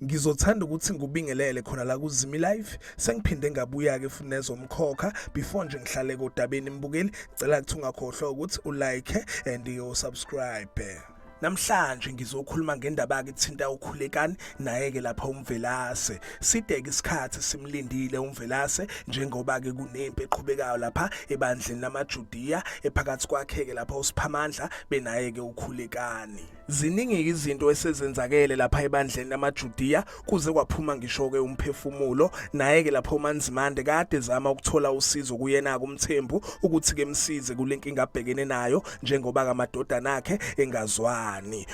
Ngizothanda ukuthi ngubingelele khona la kuZimi Live. Sengiphinde ngabuya ke futhi nezomkhokha before nje ngihlale kodabeni mbukeli. Ngicela ukuthi ungakhohlwa ukuthi ulike and subscribe. Namhlanje ngizokhuluma ngendaba ke ithinta ukhulekani naye ke lapha uMvelase. Sideke isikhathi simlindile uMvelase njengoba ke kunempi eqhubekayo lapha ebandleni lamaJudiya ephakathi kwakhe ke lapha uSiphamandla benaye ke ukhulekani. Ziningi izinto esezenzakele lapha ebandleni lamaJudiya kuze kwaphuma ngisho ke umphefumulo naye ke lapha uManzimande kade zama ukuthola usizo kuyena kumthembu ukuthi ke msize kulenkinga abhekene nayo njengoba kamadodana akhe engazwa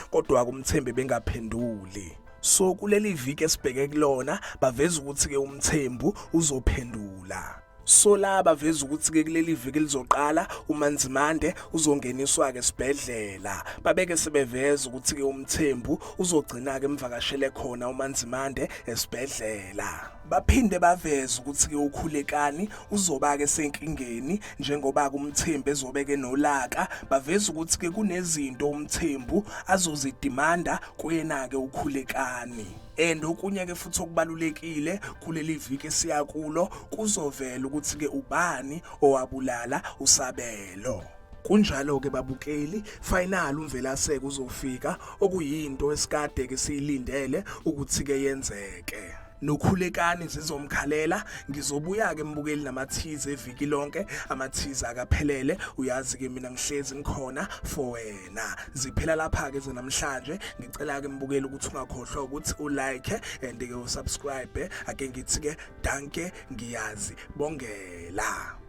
kodwa kumthembe bengaphenduli. So kuleli viki esibheke kulona baveza ukuthi ke umthembu uzophendula. So la baveza ukuthi ke kuleli viki lizoqala uManzimande uzongeniswa ke esibhedlela. Babeke sebeveza ukuthi ke umthembu uzogcina ke emvakashele khona uManzimande esibhedlela. Baphinde baveza ukuthi ke ukhulekani uzoba ke senkingeni njengoba kumthembu ezobeke nolaka. Baveza ukuthi ke kunezinto umthembu azozidimanda kuyena ke ukhulekani. And okunye ke futhi okubalulekile kuleli viki esiya kulo kuzovela ukuthi ke ubani owabulala uSabelo. Kunjalo ke babukeli final uMvelase uzofika okuyinto esikade ke siyilindele ukuthi ke yenzeke. Nokhulekani zizomkhalela ngizobuya ke mbukeli namathize eviki lonke amathize akaphelele uyazi ke mina ngihlezi ngikhona for wena ziphela lapha ke namhlanje ngicela ke mbukeli ukuthi ungakhohlwa ukuthi ulike and ke usubscribe ake ngithi ke danke ngiyazi bongela.